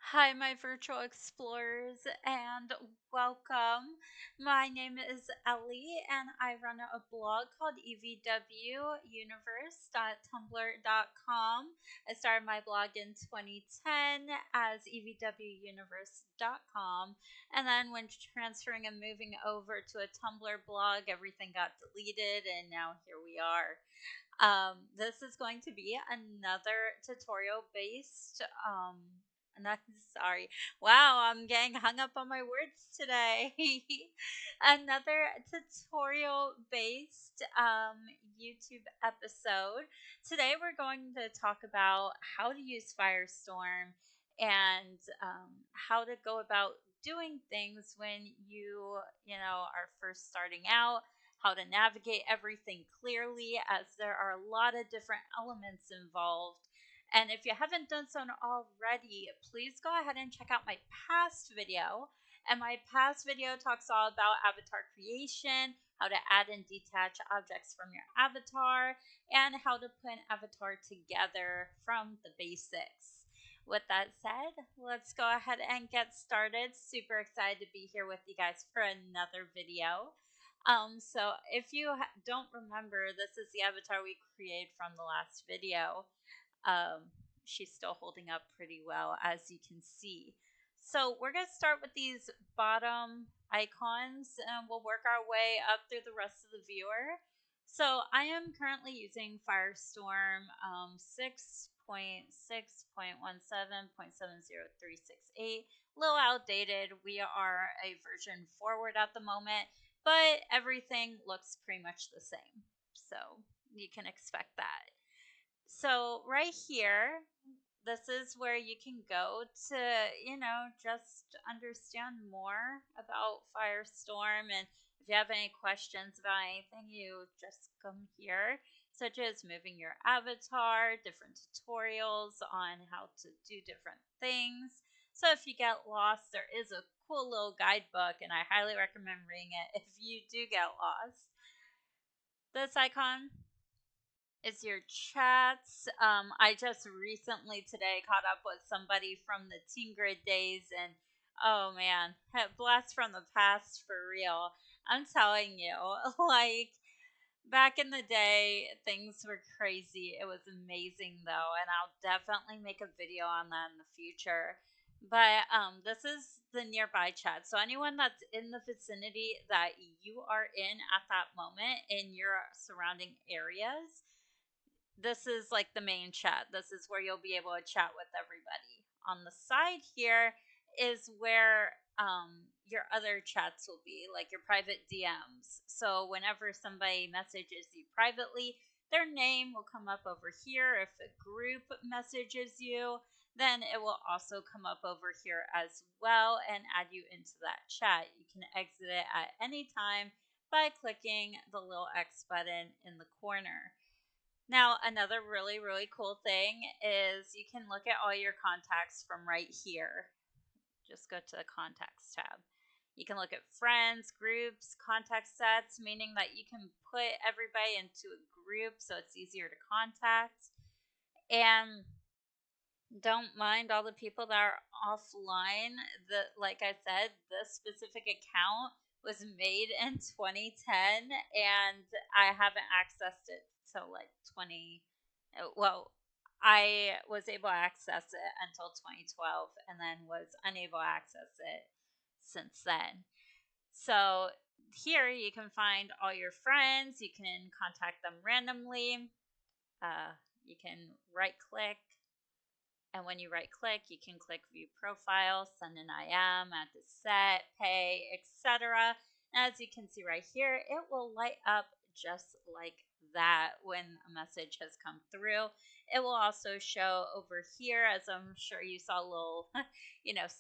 Hi, my virtual explorers, and welcome. My name is Ellie, and I run a blog called evwuniverse.tumblr.com. I started my blog in 2010 as evwuniverse.com, and then when transferring and moving over to a Tumblr blog, everything got deleted, and now here we are. This is going to be another tutorial based not sorry. Wow, I'm getting hung up on my words today. Another tutorial based YouTube episode. Today we're going to talk about how to use Firestorm and how to go about doing things when you are first starting out, how to navigate everything clearly, as there are a lot of different elements involved. And if you haven't done so already, please go ahead and check out my past video. And my past video talks all about avatar creation, how to add and detach objects from your avatar, and how to put an avatar together from the basics. With that said, let's go ahead and get started. Super excited to be here with you guys for another video. So if you don't remember, this is the avatar we created from the last video. She's still holding up pretty well, as you can see. So we're going to start with these bottom icons, and we'll work our way up through the rest of the viewer. So I am currently using Firestorm 6.6.17.70368. A little outdated. We are a version forward at the moment, but everything looks pretty much the same. So you can expect that. So right here, this is where you can go to, just understand more about Firestorm. And if you have any questions about anything, you just come here, such as moving your avatar, different tutorials on how to do different things. So if you get lost, there is a cool little guidebook, and I highly recommend reading it if you do get lost. This icon is your chats. I just recently today caught up with somebody from the Teen Grid days, and oh man, blast from the past for real. I'm telling you, like back in the day, things were crazy. It was amazing though, and I'll definitely make a video on that in the future. But this is the nearby chat. So anyone that's in the vicinity that you are in at that moment in your surrounding areas, this is like the main chat. This is where you'll be able to chat with everybody. On the side here is where your other chats will be, like your private DMs. So whenever somebody messages you privately, their name will come up over here. If a group messages you, then it will also come up over here as well and add you into that chat. You can exit it at any time by clicking the little X button in the corner. Now, another really, really cool thing is you can look at all your contacts from right here. Just go to the contacts tab. You can look at friends, groups, contact sets, meaning that you can put everybody into a group so it's easier to contact. And don't mind all the people that are offline. Like I said, this specific account was made in 2010, and I haven't accessed it till like 20. Well, I was able to access it until 2012, and then was unable to access it since then. So here you can find all your friends. You can contact them randomly. You can right click, and when you right click, you can click view profile, send an IM, add to set, pay, etc. As you can see right here, it will light up just like that when a message has come through. It will also show over here, as I'm sure you saw a little,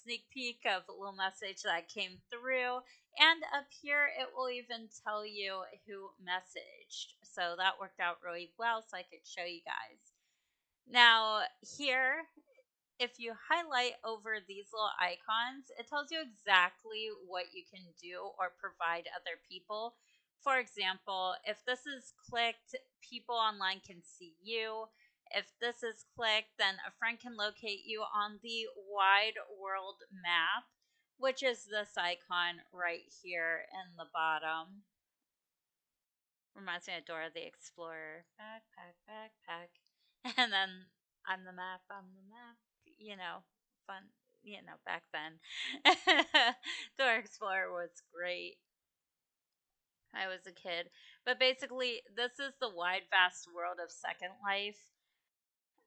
sneak peek of a little message that came through. And up here, it will even tell you who messaged. So that worked out really well, so I could show you guys. Now, here, if you highlight over these little icons, it tells you exactly what you can do or provide other people. For example, if this is clicked, people online can see you. If this is clicked, then a friend can locate you on the wide world map, which is this icon right here in the bottom. Reminds me of Dora the Explorer. Backpack, backpack. And then I'm the map, you know, fun, back then. Dora Explorer was great. I was a kid. But basically, this is the wide, vast world of Second Life.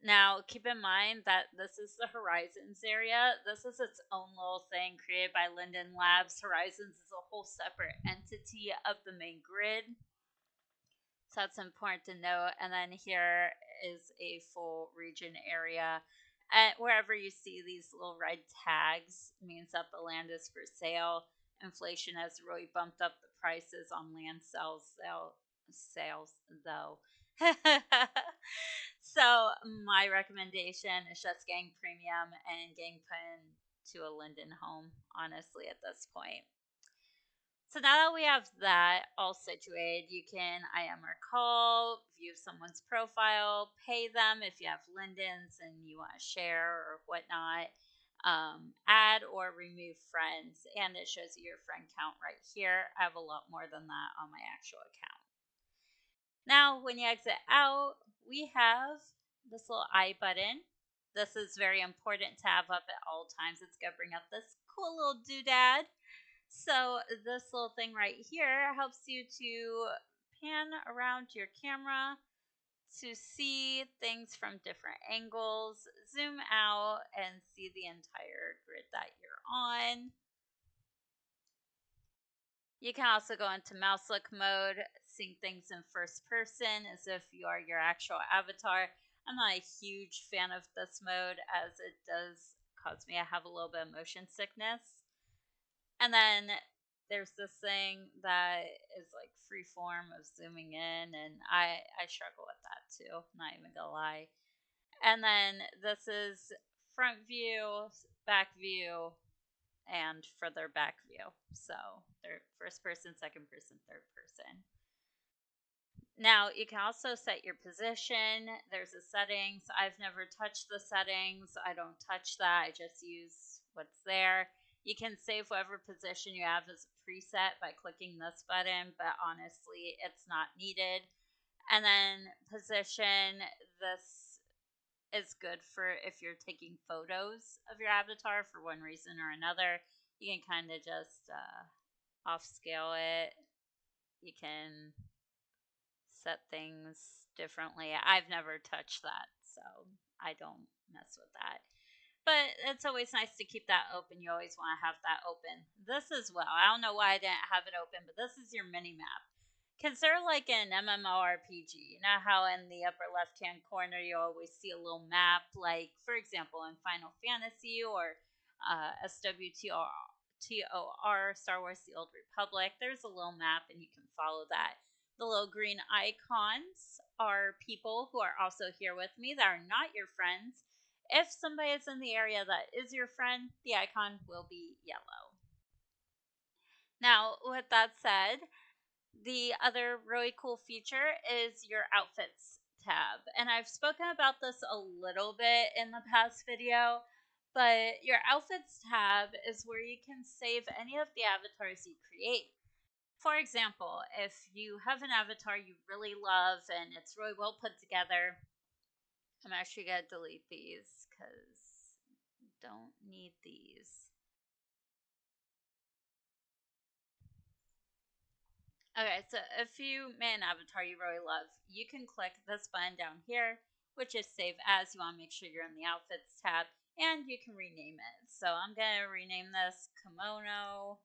Now, keep in mind that this is the Horizons area. This is its own little thing created by Linden Labs. Horizons is a whole separate entity of the main grid. So that's important to note. And then here is a full region area. And wherever you see these little red tags means that the land is for sale. Inflation has really bumped up the prices on land sales though. So my recommendation is just getting premium and getting put into a Linden home, honestly, at this point. So now that we have that all situated, you can IM or call, view someone's profile, pay them if you have Lindens and you want to share or whatnot, add or remove friends, and it shows you your friend count right here. I have a lot more than that on my actual account. Now, when you exit out, we have this little I button. This is very important to have up at all times. It's going to bring up this cool little doodad. So this little thing right here helps you to pan around your camera to see things from different angles, zoom out and see the entire grid that you're on. You can also go into mouse look mode, seeing things in first person as if you are your actual avatar. I'm not a huge fan of this mode as it does cause me to have a little bit of motion sickness. And then there's this thing that is like free form of zooming in, and I struggle with that too, not even gonna lie. And then this is front view, back view, and further back view. So they're first person, second person, third person. Now you can also set your position. There's a settings. I've never touched the settings. I don't touch that. I just use what's there. You can save whatever position you have as a preset by clicking this button, but honestly, it's not needed. And then position, this is good for if you're taking photos of your avatar for one reason or another. You can kind of just off scale it. You can set things differently. I've never touched that, so I don't mess with that. But it's always nice to keep that open. You always want to have that open. This as well. I don't know why I didn't have it open, but this is your mini map. Consider like an MMORPG. You know how in the upper left hand corner you always see a little map, like for example in Final Fantasy or SWTOR, Star Wars The Old Republic. There's a little map and you can follow that. The little green icons are people who are also here with me that are not your friends. If somebody is in the area that is your friend, the icon will be yellow. Now, with that said, the other really cool feature is your outfits tab. And I've spoken about this a little bit in the past video, but your outfits tab is where you can save any of the avatars you create. For example, if you have an avatar you really love and it's really well put together, I'm actually going to delete these because don't need these. Okay, so if you made an avatar you really love, you can click this button down here, which is save as. You want to make sure you're in the outfits tab, and you can rename it. So I'm going to rename this Kimono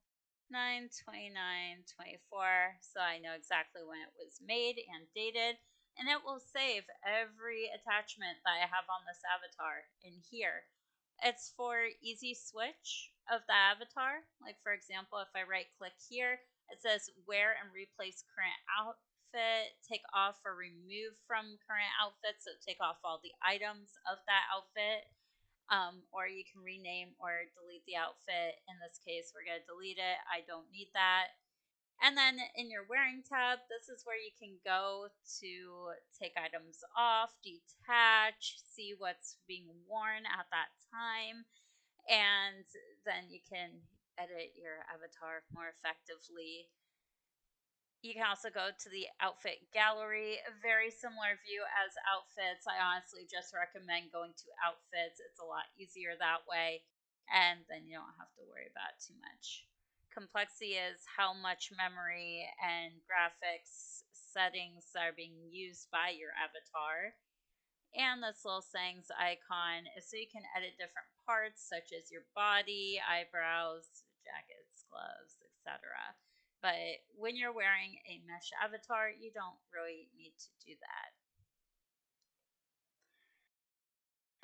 9/29/24, so I know exactly when it was made and dated, and it will save every attachment that I have on this avatar in here. It's for easy switch of the avatar. Like for example, if I right click here, it says wear and replace current outfit, take off or remove from current outfit, so take off all the items of that outfit. Or you can rename or delete the outfit. In this case, we're going to delete it. I don't need that. And then in your wearing tab, this is where you can go to take items off, detach, see what's being worn at that time, and then you can edit your avatar more effectively. You can also go to the outfit gallery, a very similar view as outfits. I honestly just recommend going to outfits. It's a lot easier that way, and then you don't have to worry about too much. Complexity is how much memory and graphics settings are being used by your avatar. And this little settings icon is so you can edit different parts such as your body, eyebrows, jackets, gloves, etc. But when you're wearing a mesh avatar, you don't really need to do that.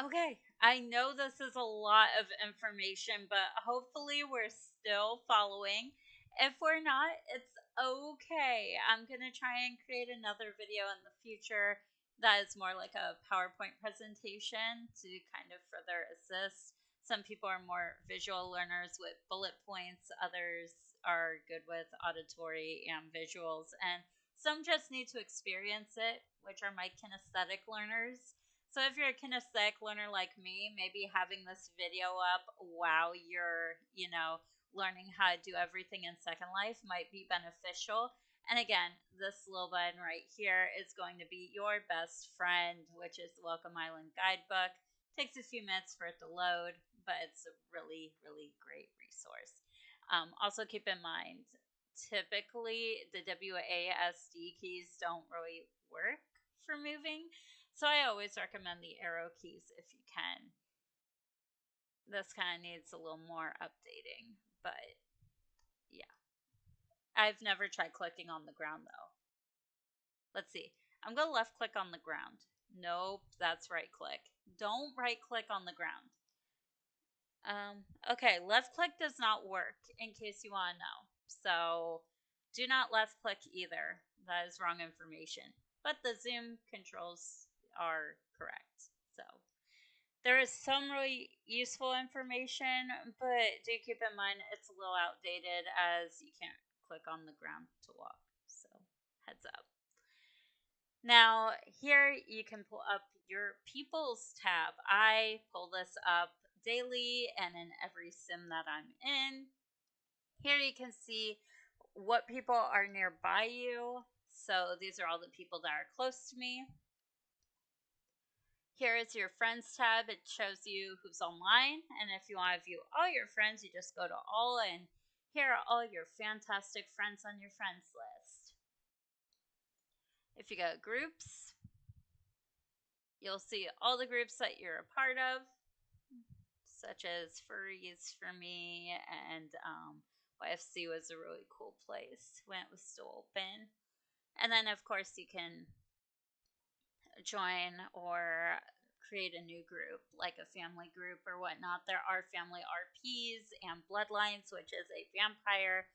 Okay, I know this is a lot of information, but hopefully we're still following. If we're not, it's okay. I'm going to try and create another video in the future that is more like a PowerPoint presentation to kind of further assist. Some people are more visual learners with bullet points, others are good with auditory and visuals, and some just need to experience it, which are my kinesthetic learners. So if you're a kinesthetic learner like me, maybe having this video up while you're, learning how to do everything in Second Life might be beneficial. And again, this little button right here is going to be your best friend, which is the Welcome Island guidebook. Takes a few minutes for it to load, but it's a really, really great resource. Also keep in mind, typically the WASD keys don't really work for moving. So I always recommend the arrow keys if you can. This kind of needs a little more updating, but yeah. I've never tried clicking on the ground though. Let's see. I'm going to left click on the ground. Nope, that's right click. Don't right click on the ground. Okay, left click does not work in case you want to know. So do not left click either. That is wrong information. But the zoom controls are correct. So there is some really useful information, but do keep in mind it's a little outdated as you can't click on the ground to walk. So heads up. Now, here you can pull up your People's tab. I pull this up daily and in every sim that I'm in. Here you can see what people are nearby you. So these are all the people that are close to me. Here is your Friends tab. It shows you who's online. And if you want to view all your friends, you just go to all, and here are all your fantastic friends on your friends list. If you go to groups, you'll see all the groups that you're a part of, such as Furries for me, and YFC was a really cool place when it was still open. And then, of course, you can join or create a new group, like a family group or whatnot. There are family RPs and Bloodlines, which is a vampire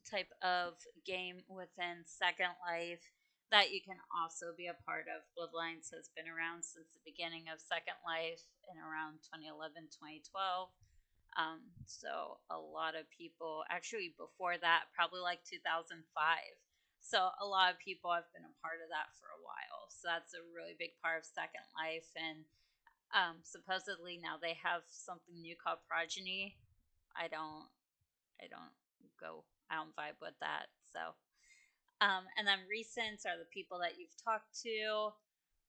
type of game within Second Life that you can also be a part of. Bloodlines has been around since the beginning of Second Life in around 2011, 2012. So a lot of people, actually before that, probably like 2005. So a lot of people have been a part of that for a while. So that's a really big part of Second Life. And supposedly now they have something new called Progeny. I don't vibe with that. So, and then recents are the people that you've talked to.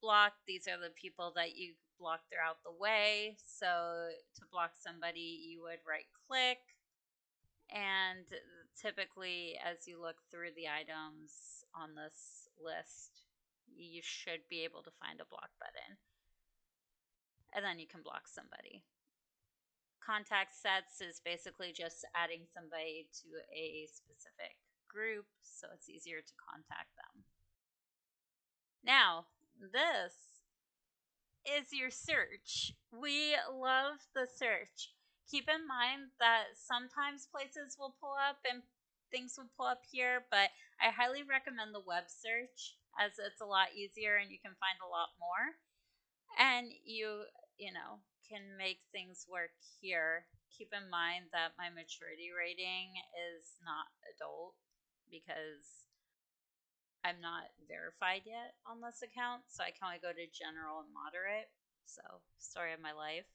Blocked, these are the people that you blocked throughout the way. So to block somebody, you would right click. And typically, as you look through the items on this list, you should be able to find a block button. And then you can block somebody. Contact sets is basically just adding somebody to a specific group so it's easier to contact them. Now, this is your search. We love the search. Keep in mind that sometimes places will pull up and things will pull up here, but I highly recommend the web search as it's a lot easier and you can find a lot more. And you can make things work here. Keep in mind that my maturity rating is not adult because I'm not verified yet on this account, so I can only go to general and moderate. So, story of my life.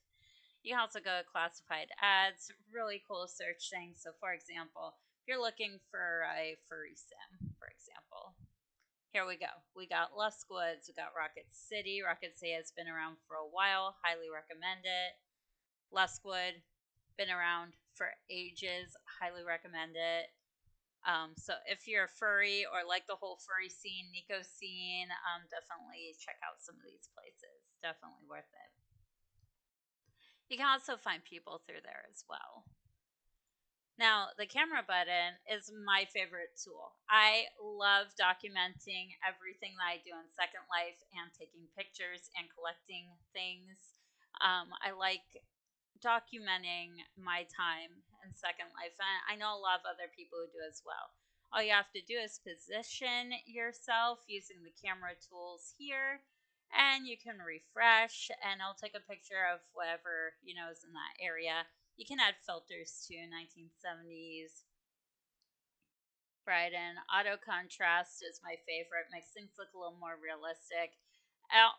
You can also go to classified ads, really cool search things. So, for example, if you're looking for a furry sim, for example, here we go. We got Luskwoods, we got Rocket City. Rocket City has been around for a while, highly recommend it. Luskwood, been around for ages, highly recommend it. So if you're a furry or like the whole furry scene, Nico scene, definitely check out some of these places. Definitely worth it. You can also find people through there as well. Now, the camera button is my favorite tool. I love documenting everything that I do in Second Life and taking pictures and collecting things. I like documenting my time in Second Life, and I know a lot of other people who do as well. All you have to do is position yourself using the camera tools here, and you can refresh, and it'll take a picture of whatever is in that area. You can add filters too, 1970s. Right, and auto contrast is my favorite. Makes things look a little more realistic.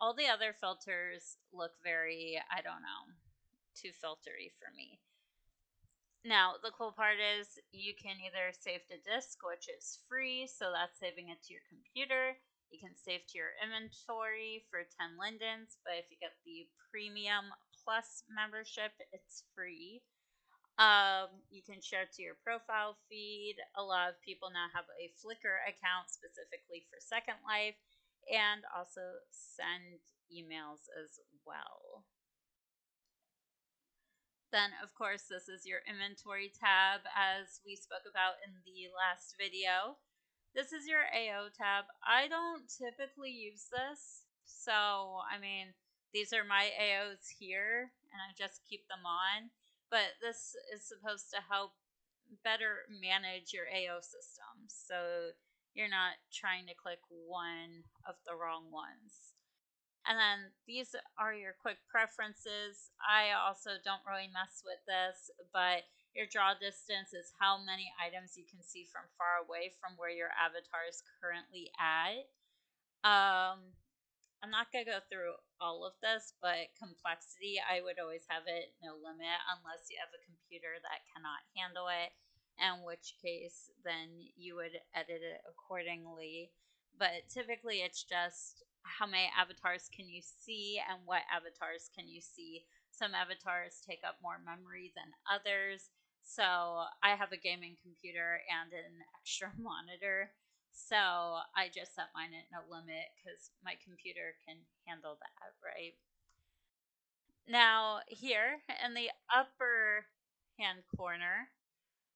All the other filters look very, I don't know, too filtery for me. Now, the cool part is you can either save to disk, which is free, so that's saving it to your computer. You can save to your inventory for 10 lindens, but if you get the premium plus membership, it's free. You can share to your profile feed. A lot of people now have a Flickr account specifically for Second Life, and also send emails as well. Then, of course, this is your inventory tab, as we spoke about in the last video. This is your AO tab. I don't typically use this, so I mean, these are my AOs here, and I just keep them on. But this is supposed to help better manage your AO system, so you're not trying to click one of the wrong ones. And then these are your quick preferences. I also don't really mess with this, but your draw distance is how many items you can see from far away from where your avatar is currently at. I'm not going to go through all of this, but complexity, I would always have it no limit unless you have a computer that cannot handle it, in which case then you would edit it accordingly. But typically it's just how many avatars can you see and what avatars can you see. Some avatars take up more memory than others. So I have a gaming computer and an extra monitor. So I just set mine at no limit because my computer can handle that, right? Now, here in the upper hand corner,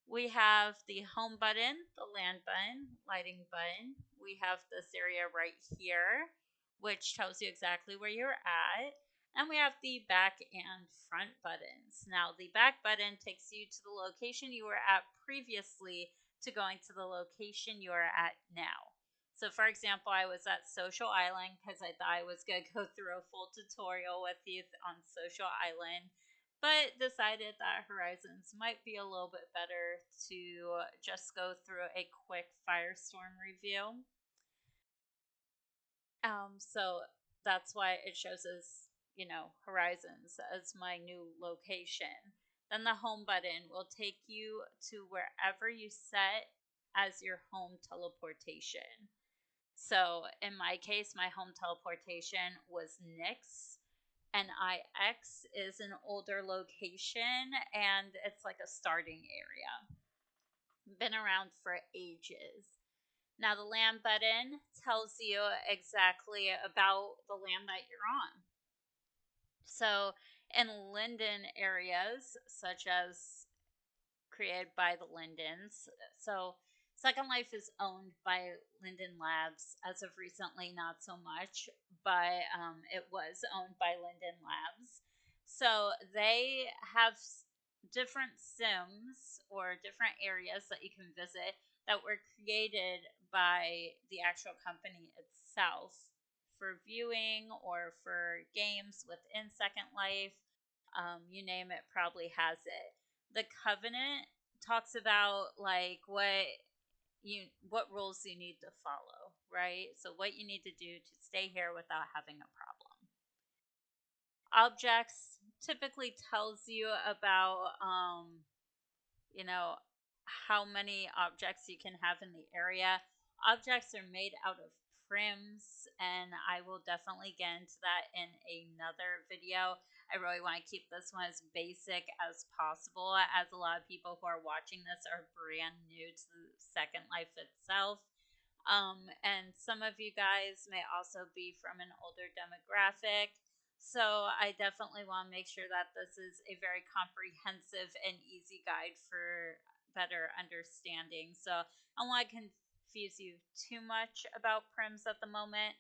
we have the home button, the land button, lighting button. We have this area right here, which tells you exactly where you're at. And we have the back and front buttons. Now, the back button takes you to the location you were at previously to going to the location you are at now. So, for example, I was at Social Island because I thought I was going to go through a full tutorial with you on Social Island, but decided that Horizons might be a little bit better to just go through a quick Firestorm review. So that's why it shows us, Horizons as my new location. Then the home button will take you to wherever you set as your home teleportation. So in my case, my home teleportation was Nyx, and IX is an older location, and it's like a starting area. Been around for ages. Now, the land button tells you exactly about the land that you're on. So, in Linden areas, such as created by the Lindens, so Second Life is owned by Linden Labs as of recently, not so much, but it was owned by Linden Labs. So they have different sims or different areas that you can visit that were created by the actual company itself for viewing or for games within Second Life. You name it, probably has it. The covenant talks about like what rules you need to follow, right? So what you need to do to stay here without having a problem. Objects typically tells you about you know, how many objects you can have in the area. Objects are made out of prims, and I will definitely get into that in another video. I really want to keep this one as basic as possible, as a lot of people who are watching this are brand new to Second Life itself. And some of you guys may also be from an older demographic. So I definitely want to make sure that this is a very comprehensive and easy guide for better understanding. So I don't want to confuse you too much about prims at the moment.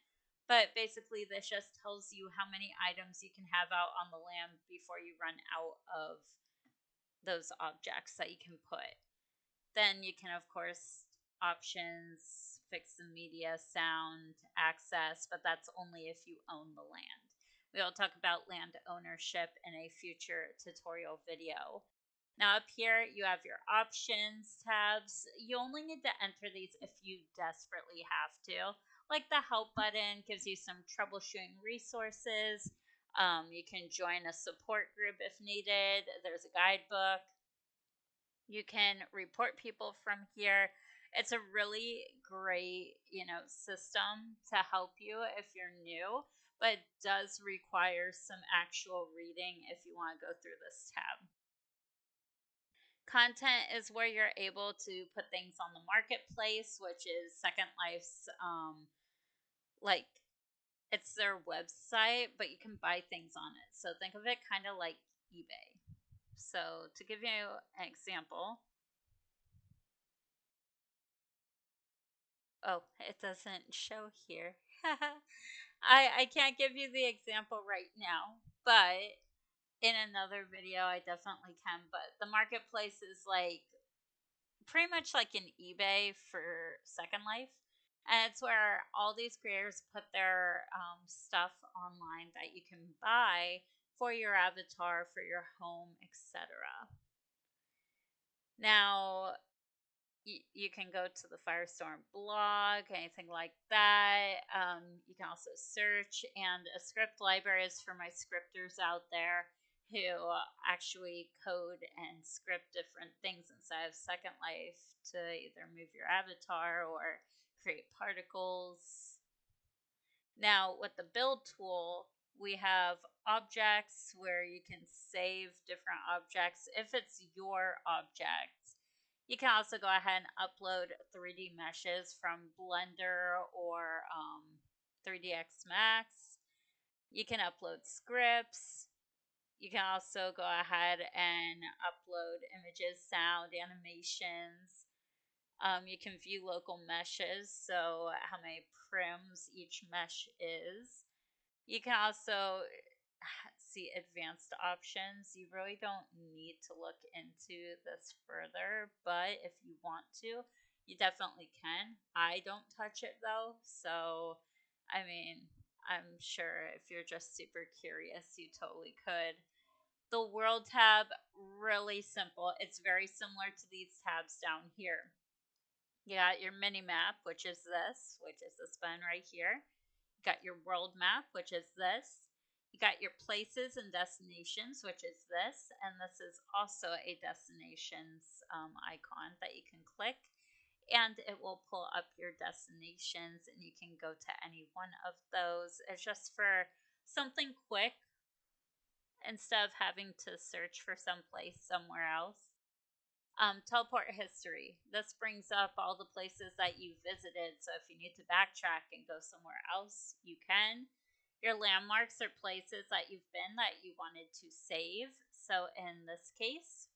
But basically, this just tells you how many items you can have out on the land before you run out of those objects that you can put. Then you can, of course, options, fix the media, sound, access, but that's only if you own the land. We will talk about land ownership in a future tutorial video. Now up here, you have your options tabs. You only need to enter these if you desperately have to. Like the help button gives you some troubleshooting resources. You can join a support group if needed. There's a guidebook. You can report people from here. It's a really great, system to help you if you're new, but does require some actual reading if you want to go through this tab. Content is where you're able to put things on the marketplace, which is Second Life's like it's their website, but you can buy things on it. So think of it kind of like eBay. So to give you an example, oh, it doesn't show here. I can't give you the example right now, but in another video I definitely can. But the marketplace is like pretty much like an eBay for Second Life. And it's where all these creators put their stuff online that you can buy for your avatar, for your home, etc. Now, you can go to the Firestorm blog, anything like that. You can also search, and a script library is for my scripters out there who actually code and script different things inside of Second Life to either move your avatar or create particles. Now, with the build tool, we have objects where you can save different objects if it's your object. You can also go ahead and upload 3D meshes from Blender or 3ds Max. You can upload scripts. You can also go ahead and upload images, sound, animations. You can view local meshes, so how many prims each mesh is. You can also see advanced options. You really don't need to look into this further, but if you want to, you definitely can. I don't touch it though, so I mean, I'm sure if you're just super curious, you totally could. The world tab, really simple. It's very similar to these tabs down here. You got your mini map, which is this button right here. You got your world map, which is this. You got your places and destinations, which is this. And this is also a destinations icon that you can click. And it will pull up your destinations, and you can go to any one of those. It's just for something quick instead of having to search for someplace somewhere else. Teleport history. This brings up all the places that you visited. So if you need to backtrack and go somewhere else, you can. Your landmarks are places that you've been that you wanted to save. So in this case,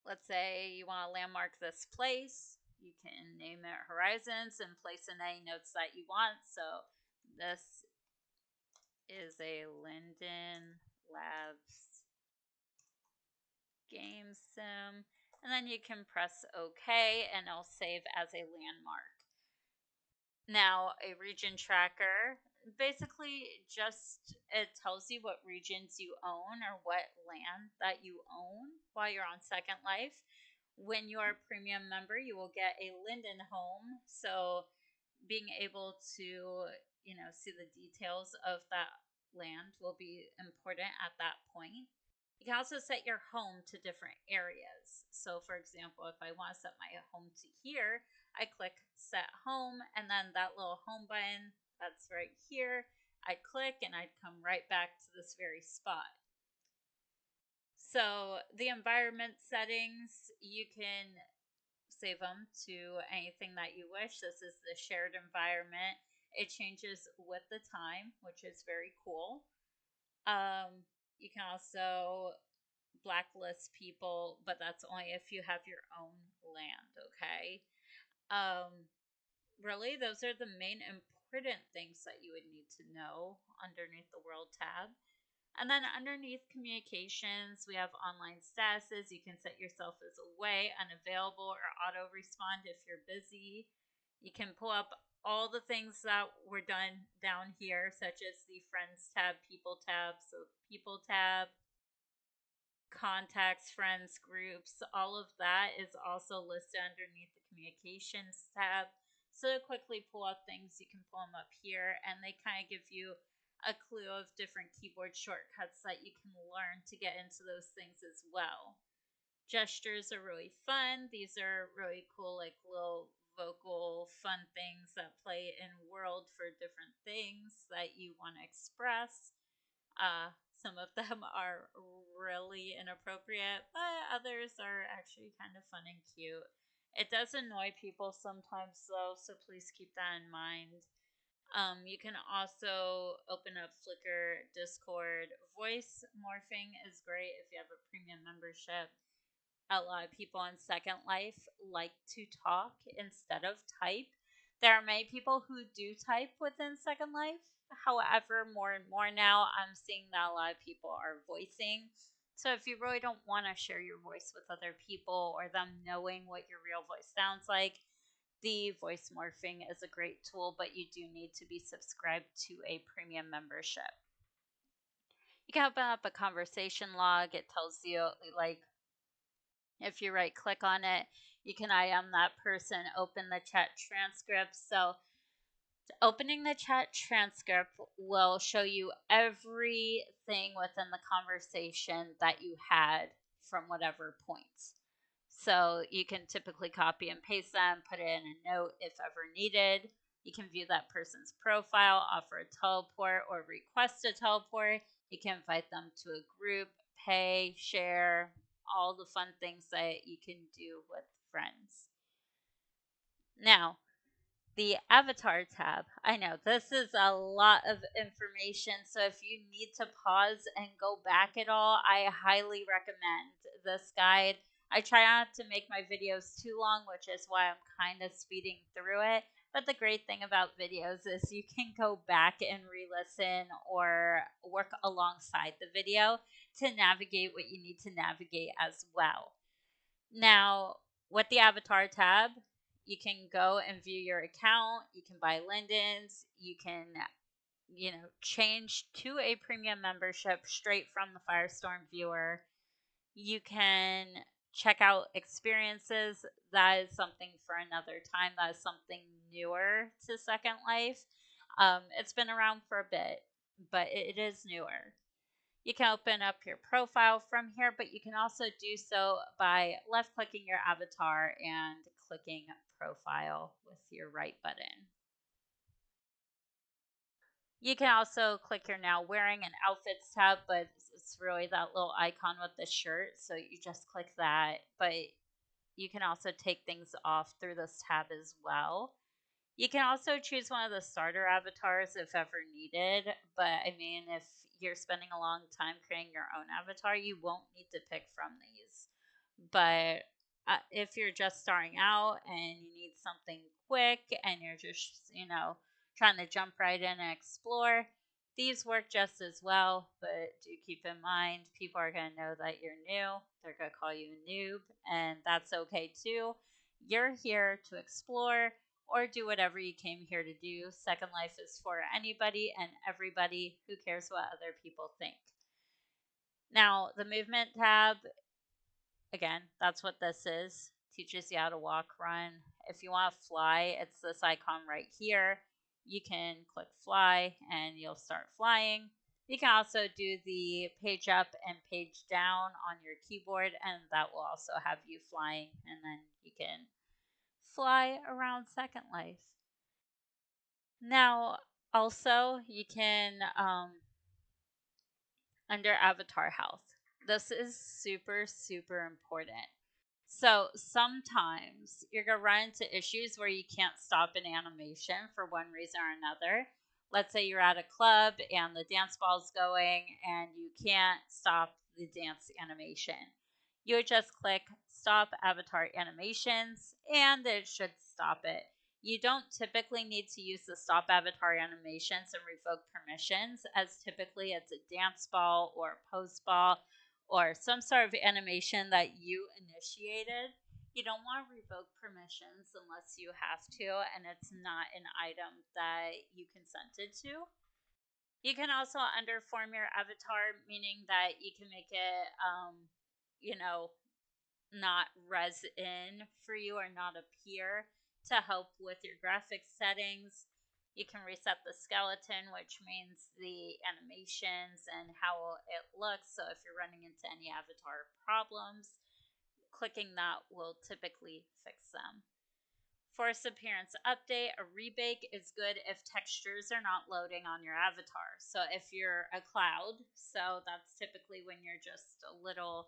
let's say you want to landmark this place. You can name it Horizons and place in any notes that you want. So this is a Linden Labs game sim, and then you can press OK and it'll save as a landmark. Now, a region tracker, basically just it tells you what regions you own or what land that you own while you're on Second Life. When you're a premium member, you will get a Linden home. So being able to, see the details of that land will be important at that point. You can also set your home to different areas. So, for example, if I want to set my home to here, I click set home, and then that little home button that's right here, I'd click and I'd come right back to this very spot. So, the environment settings, you can save them to anything that you wish. This is the shared environment. It changes with the time, which is very cool. You can also blacklist people, but that's only if you have your own land, okay? Um, really, those are the main important things that you would need to know underneath the World tab. And then underneath communications, we have online statuses. You can set yourself as away, unavailable, or auto respond if you're busy. You can pull up all the things that were done down here, such as the friends tab, people tab. So, people tab, contacts, friends, groups, all of that is also listed underneath the communications tab. So to quickly pull up things, you can pull them up here, and they kind of give you a clue of different keyboard shortcuts that you can learn to get into those things as well. Gestures are really fun. These are really cool, like little vocal fun things that play in world for different things that you want to express. Some of them are really inappropriate, but others are actually kind of fun and cute. It does annoy people sometimes, though, so please keep that in mind. You can also open up Flickr, Discord. Voice morphing is great if you have a premium membership. A lot of people on Second Life like to talk instead of type. There are many people who do type within Second Life. However, more and more now, I'm seeing that a lot of people are voicing. So if you really don't want to share your voice with other people or them knowing what your real voice sounds like, the voice morphing is a great tool, but you do need to be subscribed to a premium membership. You can open up a conversation log. It tells you, like, if you right click on it, you can IM that person, open the chat transcript. So opening the chat transcript will show you everything within the conversation that you had from whatever points. So you can typically copy and paste them, put it in a note if ever needed. You can view that person's profile, offer a teleport, or request a teleport. You can invite them to a group, pay, share, all the fun things that you can do with friends. Now, the avatar tab. I know this is a lot of information, so if you need to pause and go back at all, I highly recommend this guide. I try not to make my videos too long, which is why I'm kind of speeding through it. But the great thing about videos is you can go back and re-listen or work alongside the video to navigate what you need to navigate as well. Now, with the avatar tab, you can go and view your account. You can buy Lindens. You can, change to a premium membership straight from the Firestorm viewer. You can check out experiences. That is something for another time. That is something newer to Second Life. It's been around for a bit, but it is newer. You can open up your profile from here, but you can also do so by left clicking your avatar and clicking profile with your right button. You can also click your now wearing an outfits tab, but it's really that little icon with the shirt. So you just click that, but you can also take things off through this tab as well. You can also choose one of the starter avatars if ever needed, but I mean, if you're spending a long time creating your own avatar, you won't need to pick from these. But if you're just starting out and you need something quick and you're just, trying to jump right in and explore, these work just as well. But do keep in mind, people are going to know that you're new. They're going to call you a noob, and that's okay too. You're here to explore. or do whatever you came here to do. Second Life is for anybody and everybody who cares what other people think. Now, the movement tab, again, that's what this is. Teaches you how to walk, run. If you want to fly, it's this icon right here. You can click fly and you'll start flying. You can also do the page up and page down on your keyboard, and that will also have you flying, and then you can fly around Second Life. Now, also, you can, under avatar health, this is super, super important. So sometimes you're going to run into issues where you can't stop an animation for one reason or another. Let's say you're at a club and the dance ball's going and you can't stop the dance animation. You would just click stop avatar animations and it should stop it. You don't typically need to use the stop avatar animations and revoke permissions, as typically it's a dance ball or a pose ball or some sort of animation that you initiated. You don't want to revoke permissions unless you have to and it's not an item that you consented to. You can also underform your avatar, meaning that you can make it, you know, not res in for you or not appear to help with your graphics settings. You can reset the skeleton, which means the animations and how it looks. So if you're running into any avatar problems, clicking that will typically fix them. Force appearance update, a rebake is good if textures are not loading on your avatar. So if you're a cloud, so that's typically when you're just a little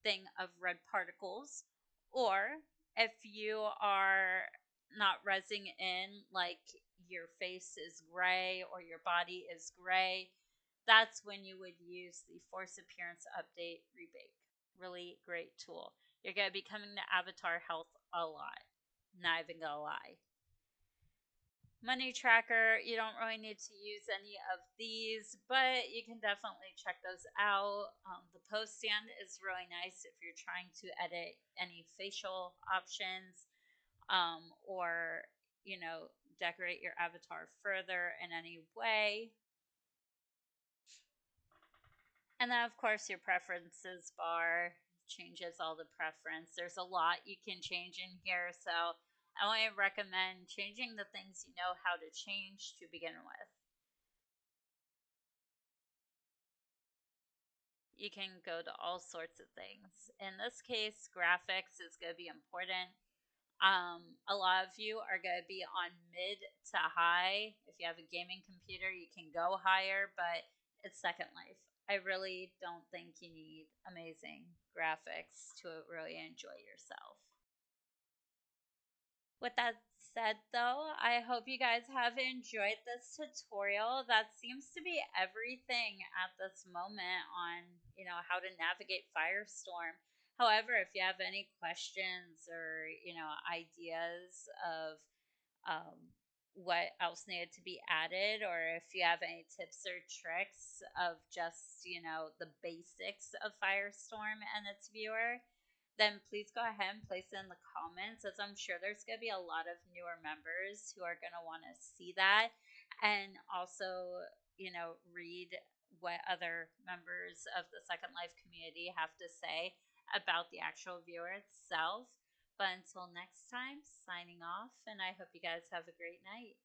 thing of red particles, or if you are not resing in, like your face is gray or your body is gray, that's when you would use the force appearance update rebake. Really great tool. You're going to be coming to avatar health a lot. Not even gonna lie. Money tracker, you don't really need to use any of these, but you can definitely check those out. The pose stand is really nice if you're trying to edit any facial options, or decorate your avatar further in any way. And then, of course, your preferences bar changes all the preference. There's a lot you can change in here, so I only recommend changing the things you know how to change to begin with. You can go to all sorts of things. In this case, graphics is going to be important. A lot of you are going to be on mid to high. If you have a gaming computer, you can go higher, but it's Second Life. I really don't think you need amazing graphics to really enjoy yourself. With that said, though, I hope you guys have enjoyed this tutorial. That seems to be everything at this moment on, how to navigate Firestorm. However, if you have any questions or, ideas of what else needed to be added, or if you have any tips or tricks of just, the basics of Firestorm and its viewer, then please go ahead and place it in the comments, as I'm sure there's going to be a lot of newer members who are going to want to see that, and also, read what other members of the Second Life community have to say about the actual viewer itself. But until next time, signing off, and I hope you guys have a great night.